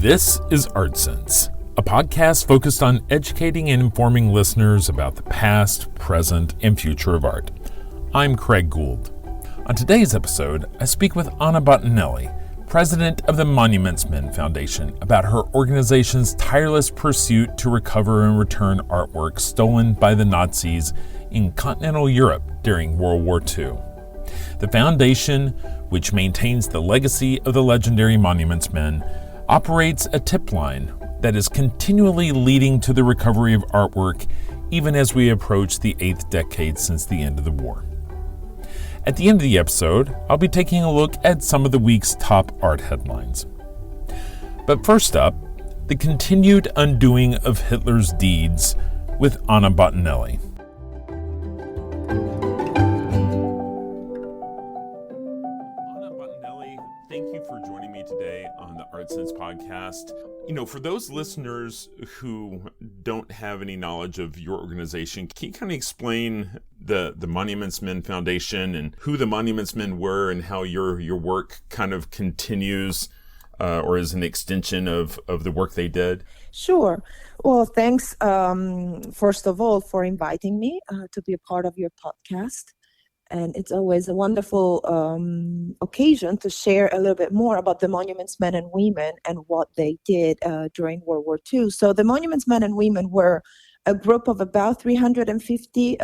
This is Art Sense, a podcast focused on educating and informing listeners about the past, present, and future of art. I'm Craig Gould. On today's episode, I speak with Anna Bottinelli, president of the Monuments Men Foundation, about her organization's tireless pursuit to recover and return artwork stolen by the Nazis in continental Europe during World War II. The foundation, which maintains the legacy of the legendary Monuments Men, operates a tip line that is continually leading to the recovery of artwork even as we approach the 8th decade since the end of the war. At the end of the episode, I'll be taking a look at some of the week's top art headlines. But first up, the continued undoing of Hitler's deeds with Anna Bottinelli. Anna Bottinelli, thank you for joining me today on the Art Sense podcast. For those listeners who don't have any knowledge of your organization, can you kind of explain the Monuments Men Foundation and who the Monuments Men were and how your work kind of continues or is an extension of the work they did? Sure. Well, thanks, first of all, for inviting me to be a part of your podcast. And it's always a wonderful occasion to share a little bit more about the Monuments Men and Women and what they did during World War II. So the Monuments Men and Women were a group of about 350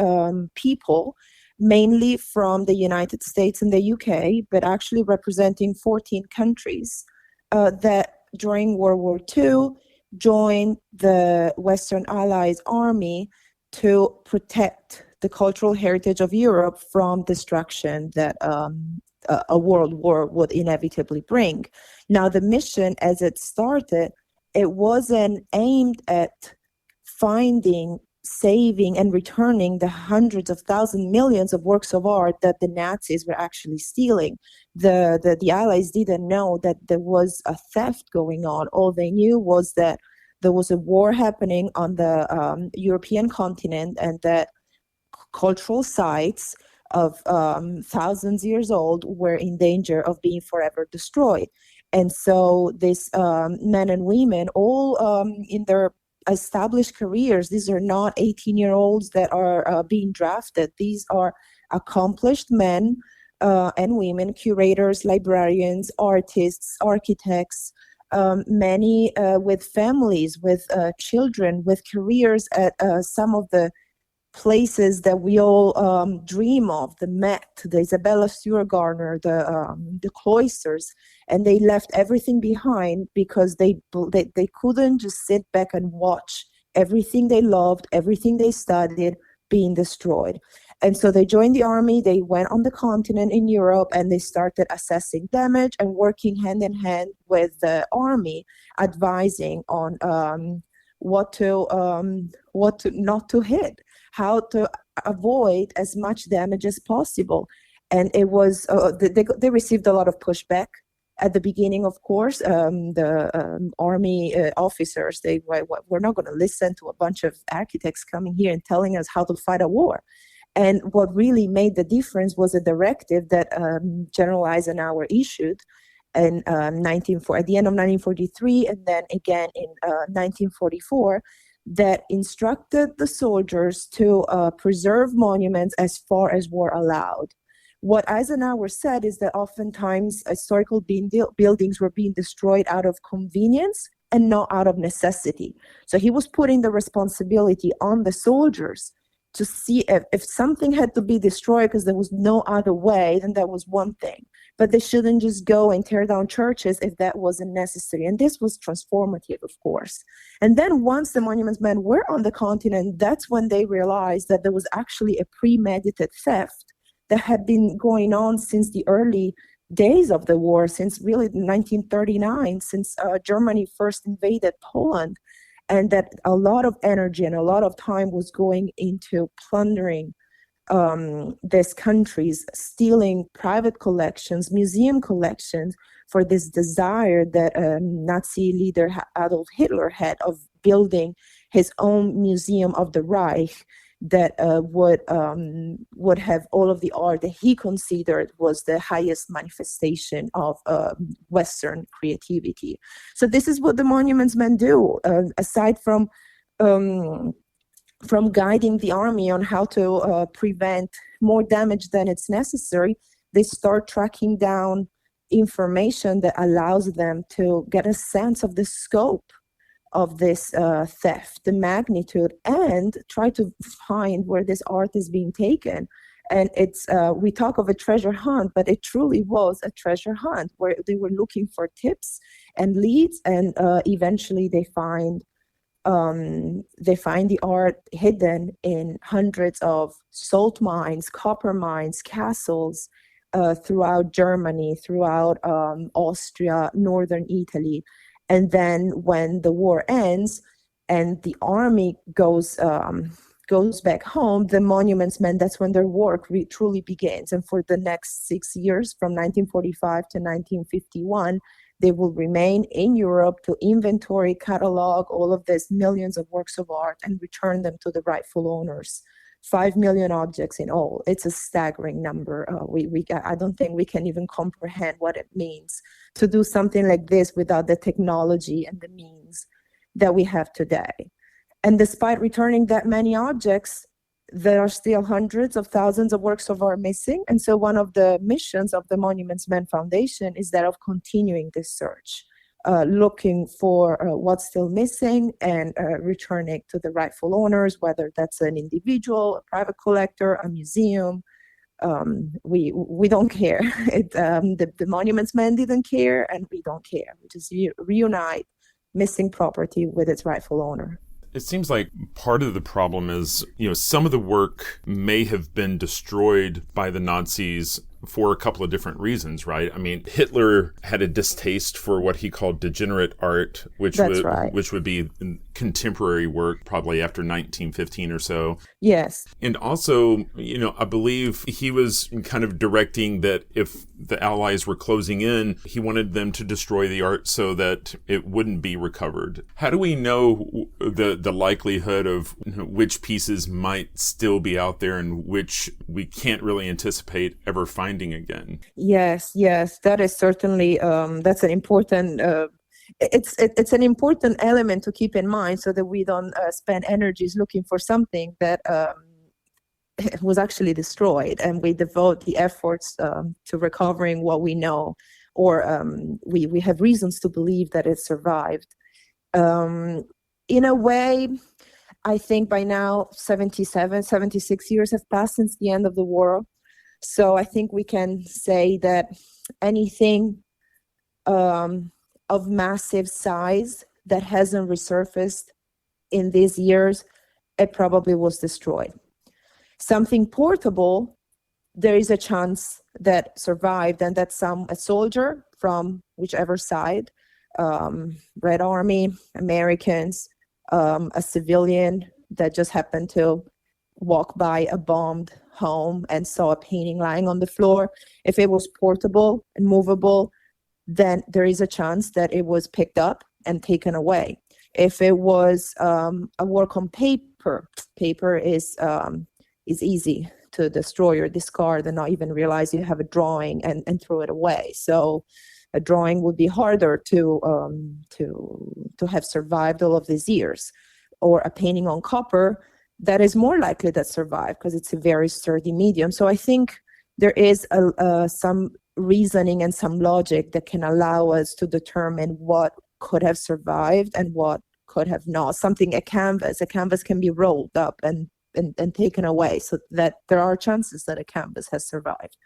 people, mainly from the United States and the UK, but actually representing 14 countries that during World War II joined the Western Allies army to protect the cultural heritage of Europe from destruction that a world war would inevitably bring. Now, the mission, as it started, it wasn't aimed at finding, saving, and returning the hundreds of thousands, millions of works of art that the Nazis were actually stealing. The Allies didn't know that there was a theft going on. All they knew was that there was a war happening on the European continent, and that cultural sites of thousands years old were in danger of being forever destroyed. And so these men and women, all in their established careers, these are not 18-year-olds that are being drafted. These are accomplished men and women, curators, librarians, artists, architects, many with families, with children, with careers at some of the places that we all dream of, the Met, the Isabella Stewart Gardner, the cloisters, and they left everything behind because they couldn't just sit back and watch everything they loved, everything they studied being destroyed. And so they joined the army, they went on the continent in Europe, and they started assessing damage and working hand in hand with the army, advising on what to not to hit, how to avoid as much damage as possible. And it was they received a lot of pushback at the beginning. Of course, the army officers, we're not going to listen to a bunch of architects coming here and telling us how to fight a war. And what really made the difference was a directive that General Eisenhower issued in at the end of 1943, and then again in 1944, that instructed the soldiers to preserve monuments as far as war allowed. What Eisenhower said is that oftentimes historical buildings were being destroyed out of convenience and not out of necessity. So he was putting the responsibility on the soldiers to see if something had to be destroyed because there was no other way, then that was one thing. But they shouldn't just go and tear down churches if that wasn't necessary. And this was transformative, of course. And then once the Monuments Men were on the continent, that's when they realized that there was actually a premeditated theft that had been going on since the early days of the war, since really 1939, since Germany first invaded Poland. And that a lot of energy and a lot of time was going into plundering these countries, stealing private collections, museum collections, for this desire that Nazi leader Adolf Hitler had of building his own museum of the Reich, that would have all of the art that he considered was the highest manifestation of Western creativity. So this is what the monuments men do, aside um, from guiding the army on how to prevent more damage than it's necessary. They start tracking down information that allows them to get a sense of the scope of this theft, the magnitude, and try to find where this art is being taken. And it's we talk of a treasure hunt, but it truly was a treasure hunt where they were looking for tips and leads, and eventually they find the art hidden in hundreds of salt mines, copper mines, castles throughout Germany, throughout Austria, northern Italy. And then when the war ends and the army goes back home, the monuments men, that's when their work truly begins. And for the next 6 years, from 1945 to 1951, they will remain in Europe to inventory, catalog all of these millions of works of art and return them to the rightful owners. 5 million objects in all. It's a staggering number. I don't think we can even comprehend what it means to do something like this without the technology and the means that we have today. And despite returning that many objects, there are still hundreds of thousands of works of art missing. And so one of the missions of the Monuments Men Foundation is that of continuing this search, looking for what's still missing and returning to the rightful owners, whether that's an individual, a private collector, a museum. We don't care. The Monuments Men didn't care, and we don't care. We just reunite missing property with its rightful owner. It seems like part of the problem is, some of the work may have been destroyed by the Nazis for a couple of different reasons, right? I mean, Hitler had a distaste for what he called degenerate art, which would be contemporary work, probably after 1915 or so. Yes. And also, I believe he was kind of directing that if the Allies were closing in, he wanted them to destroy the art so that it wouldn't be recovered. How do we know the likelihood of which pieces might still be out there and which we can't really anticipate ever finding again? Yes, that is certainly that's an important. It's an important element to keep in mind, so that we don't spend energies looking for something that was actually destroyed, and we devote the efforts to recovering what we know, or we have reasons to believe that it survived. In a way, I think by now 76 years have passed since the end of the war. So I think we can say that anything of massive size that hasn't resurfaced in these years, it probably was destroyed. Something portable, there is a chance that survived, and that a soldier from whichever side, Red Army, Americans, a civilian that just happened to walk by a bombed home and saw a painting lying on the floor. If it was portable and movable, then there is a chance that it was picked up and taken away. If it was a work on paper is easy to destroy or discard and not even realize you have a drawing and throw it away. So a drawing would be harder to have survived all of these years. Or a painting on copper, that is more likely to survive because it's a very sturdy medium. So I think there is some reasoning and some logic that can allow us to determine what could have survived and what could have not. A canvas can be rolled up and taken away, so that there are chances that a canvas has survived.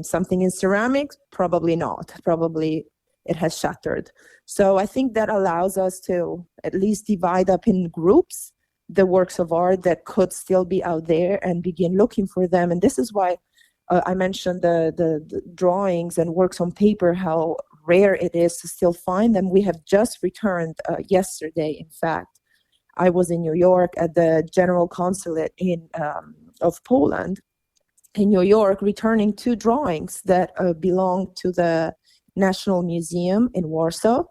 Something in ceramics, probably not. Probably it has shattered. So I think that allows us to at least divide up in groups the works of art that could still be out there and begin looking for them. And this is why I mentioned the drawings and works on paper, how rare it is to still find them. We have just returned yesterday, in fact. I was in New York at the General Consulate of Poland in New York, returning 2 drawings that belong to the National Museum in Warsaw,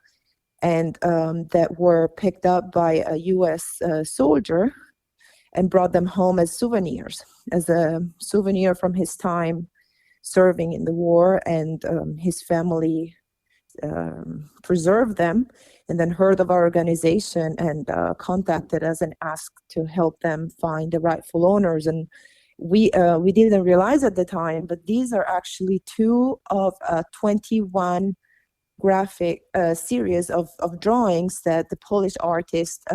and that were picked up by a U.S. soldier. and brought them home as souvenirs, as a souvenir from his time serving in the war. And his family preserved them, and then heard of our organization and contacted us and asked to help them find the rightful owners. And we didn't realize at the time, but these are actually 2 of 21 graphic series of drawings that the Polish artist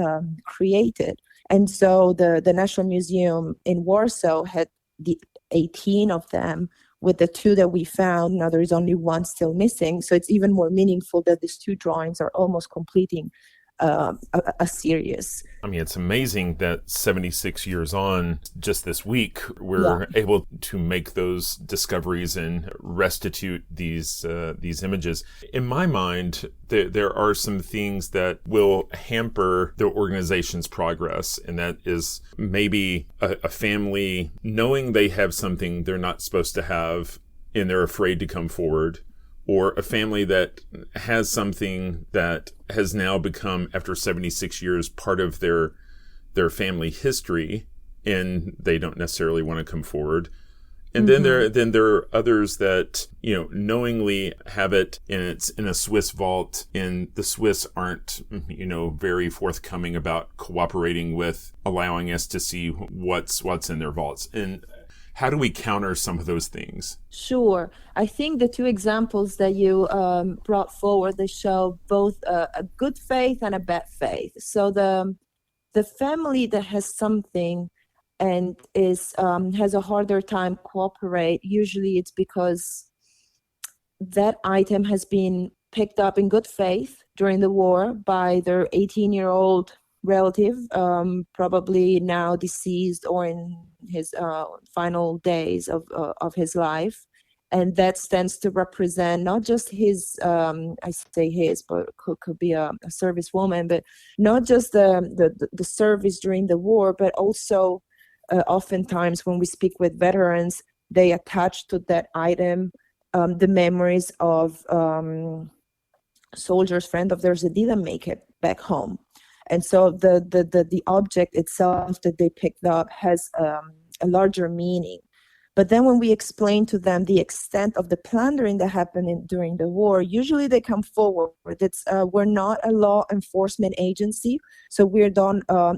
created. And so the National Museum in Warsaw had the 18 of them, with the 2 that we found. Now there is only 1 still missing. So it's even more meaningful that these 2 drawings are almost completing a series. I mean, it's amazing that 76 years on, just this week, we're able to make those discoveries and restitute these images. In my mind, there are some things that will hamper the organization's progress, and that is maybe a family knowing they have something they're not supposed to have and they're afraid to come forward, or a family that has something that has now become, after 76 years, part of their family history, and they don't necessarily want to come forward. And then there are others that, knowingly have it, and it's in a Swiss vault, and the Swiss aren't, very forthcoming about cooperating with allowing us to see what's in their vaults. And how do we counter some of those things? Sure. I think the 2 examples that you brought forward, they show both a good faith and a bad faith. So the family that has something and has a harder time cooperate, usually it's because that item has been picked up in good faith during the war by their 18-year-old relative, probably now deceased or in his final days of his life. And that stands to represent not just his, I say his, but could be a service woman, but not just the service during the war, but also oftentimes when we speak with veterans, they attach to that item the memories of soldiers, friend of theirs that didn't make it back home. And so the object itself that they picked up has a larger meaning. But then when we explain to them the extent of the plundering that happened during the war, usually they come forward. We're not a law enforcement agency, so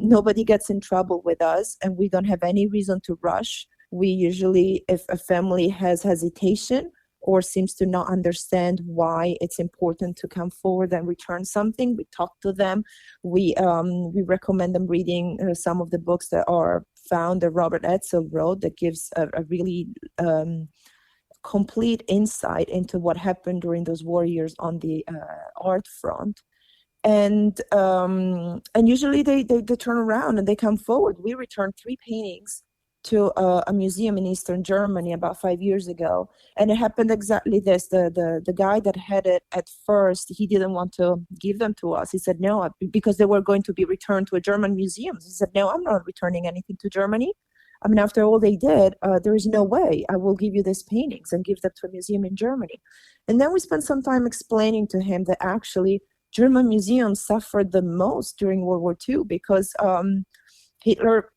nobody gets in trouble with us, and we don't have any reason to rush. We usually, if a family has hesitation or seems to not understand why it's important to come forward and return something, we talk to them. We recommend them reading some of the books that are found that Robert Edsel wrote, that gives a really complete insight into what happened during those war years on the art front. And usually they turn around and they come forward. We returned 3 paintings to a museum in Eastern Germany about 5 years ago, and it happened exactly this. The guy that had it at first, he didn't want to give them to us. He said no, because they were going to be returned to a German museum. He said, no, I'm not returning anything to Germany. I mean, after all they did, there is no way I will give you these paintings and give them to a museum in Germany. And then we spent some time explaining to him that actually German museums suffered the most during World War II, because Hitler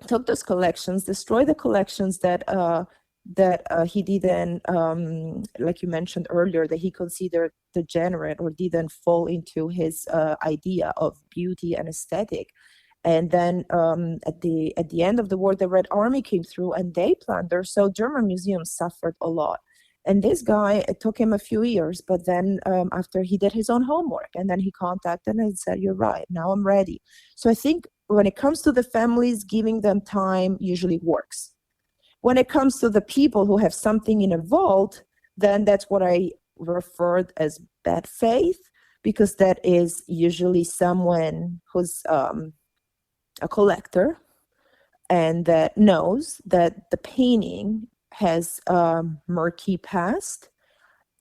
took those collections, destroyed the collections that he didn't, like you mentioned earlier, that he considered degenerate or didn't fall into his idea of beauty and aesthetic. And then at the end of the war, the Red Army came through and they plundered. So German museums suffered a lot. And this guy, it took him a few years, but then after he did his own homework, and then he contacted and said, you're right, now I'm ready. So I think when it comes to the families, giving them time usually works. When it comes to the people who have something in a vault, then that's what I referred as bad faith, because that is usually someone who's a collector and that knows that the painting has a murky past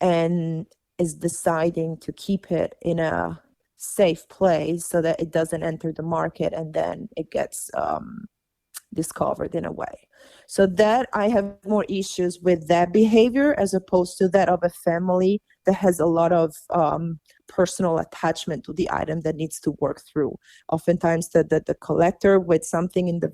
and is deciding to keep it in a safe place so that it doesn't enter the market and then it gets discovered in a way. So that I have more issues with that behavior as opposed to that of a family that has a lot of personal attachment to the item that needs to work through. Oftentimes the collector with something in the